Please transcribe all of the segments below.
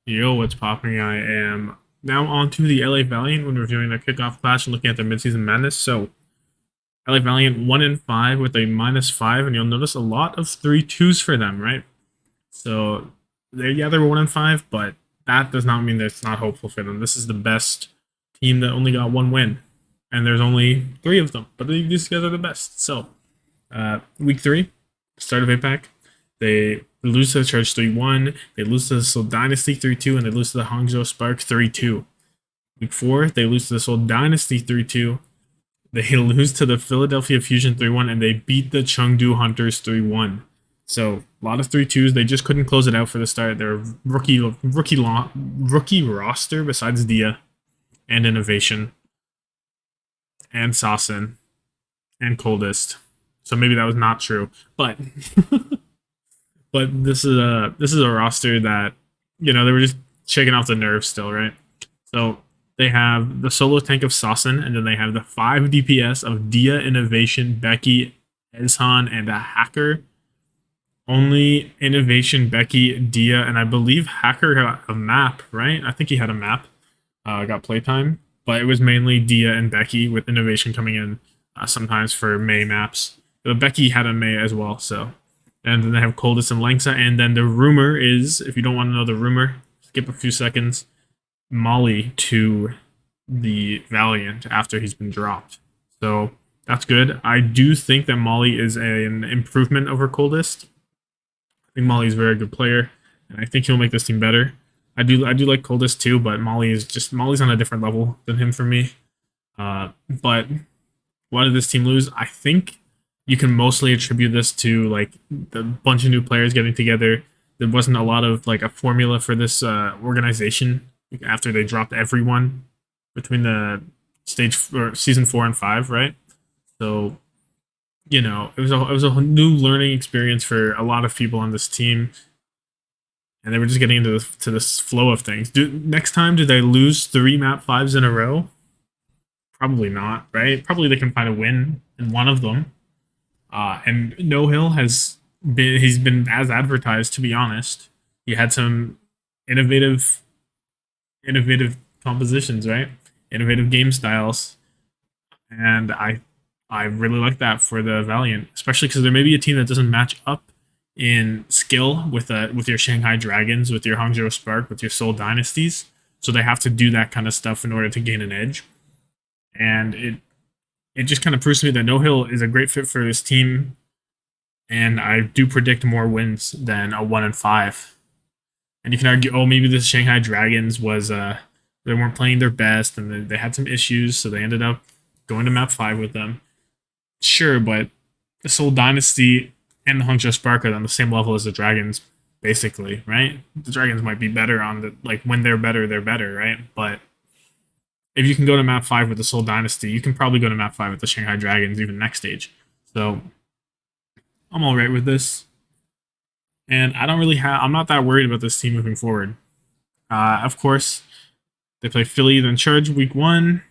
Yo, what's popping? I am now on to the LA Valiant when reviewing their kickoff clash and looking at their midseason madness. So, LA Valiant 1-5 with a -5, and you'll notice a lot of 3-2s for them, right? So, they were 1-5, but that does not mean that it's not hopeful for them. This is the best team that only got one win, and there's only three of them, but these guys are the best. So, week three, start of APAC, they lose to the Charge 3-1, they lose to the Seoul Dynasty 3-2, and they lose to the Hangzhou Spark 3-2. Week 4, they lose to the Seoul Dynasty 3-2, they lose to the Philadelphia Fusion 3-1, and they beat the Chengdu Hunters 3-1. So a lot of 3-2s. They just couldn't close it out for the start. Their rookie roster besides Dia and Innovation and Sasson and Coldest. So maybe that was not true, but but this is a roster that they were just shaking off the nerves still, right? So they have the solo tank of Sasson, and then they have the 5 DPS of Dia, Innovation, Becky, Ezhan, and a Hacker. Only Innovation, Becky, Dia, and I believe Hacker got a map, right? I think he had a map, got playtime, but it was mainly Dia and Becky, with Innovation coming in sometimes for May maps. But Becky had a May as well, so. And then they have Coldest and Langsa, and then the rumor is, if you don't want to know the rumor, skip a few seconds, Molly to the Valiant after he's been dropped. So that's good. I do think that Molly is an improvement over Coldest. I think Molly's a very good player, and I think he'll make this team better. I do like Coldest too, but Molly's on a different level than him for me. But why did this team lose? I think you can mostly attribute this to like the bunch of new players getting together. There wasn't a lot of like a formula for this organization after they dropped everyone between the season 4 and 5, right? So it was a new learning experience for a lot of people on this team, and they were just getting into this flow of things. Next time, do they lose 3 map 5s in a row? Probably not, right? Probably they can find a win in one of them. And No Hill he's been as advertised, to be honest. He had some innovative compositions, right? Innovative game styles, and I really like that for the Valiant, especially because there may be a team that doesn't match up in skill with your Shanghai Dragons, with your Hangzhou Spark, with your Seoul Dynasties. So they have to do that kind of stuff in order to gain an edge. And it just kind of proves to me that No Hill is a great fit for this team, and I do predict more wins than a 1-5. And you can argue, oh, maybe the Shanghai Dragons was they weren't playing their best, and they had some issues, so they ended up going to map 5 with them. Sure, but the Seoul Dynasty and the Hangzhou Spark are on the same level as the Dragons, basically, right? The Dragons might be better when they're better, right? But if you can go to map 5 with the Seoul Dynasty, you can probably go to map 5 with the Shanghai Dragons, even next stage. So I'm all right with this. And I'm not that worried about this team moving forward. Of course, they play Philly, then Charge week 1,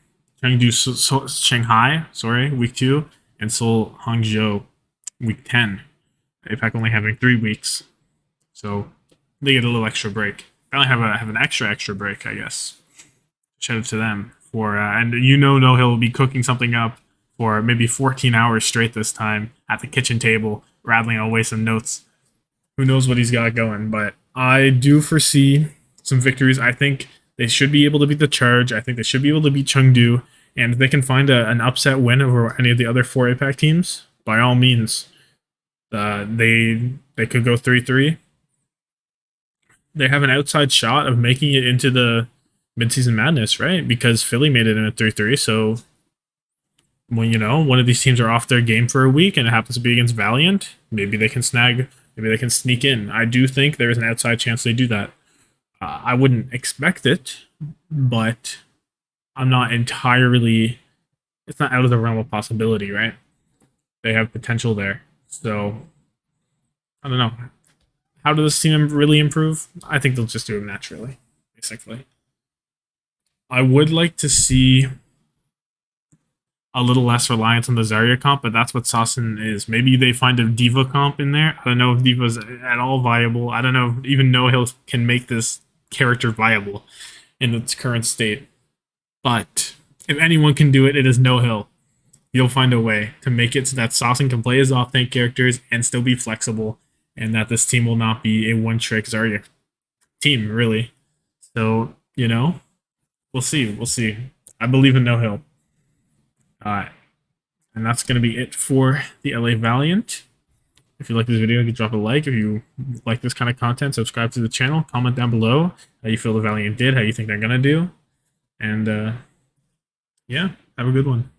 Shanghai, week 2, and Seoul Hangzhou week 10. APAC only having 3 weeks, so they get a little extra break. They only have an extra break, I guess. Shout out to them for and No Hill will be cooking something up for maybe 14 hours straight this time at the kitchen table, rattling away some notes. Who knows what he's got going, but I do foresee some victories. I think they should be able to beat the Charge. I think they should be able to beat Chengdu. And if they can find an upset win over any of the other 4 APAC teams, by all means, they could go 3-3. They have an outside shot of making it into the Midseason Madness, right? Because Philly made it in a 3-3, so when one of these teams are off their game for a week and it happens to be against Valiant, maybe they can sneak in. I do think there is an outside chance they do that. I wouldn't expect it, but I'm not entirely. It's not out of the realm of possibility, right? They have potential there. So, I don't know. How does this team really improve? I think they'll just do it naturally, basically. I would like to see a little less reliance on the Zarya comp, but that's what Sasson is. Maybe they find a Diva comp in there. I don't know if Diva's at all viable. I don't know if even No Hill can make this character viable in its current state. But if anyone can do it, it is No Hill. You'll find a way to make it so that Saucon can play his off-tank characters and still be flexible, and that this team will not be a one-trick Zarya team, really. So, we'll see. We'll see. I believe in No Hill. And that's going to be it for the LA Valiant. If you like this video, you can drop a like. If you like this kind of content, subscribe to the channel. Comment down below how you feel the Valiant did, how you think they're going to do. And, yeah, have a good one.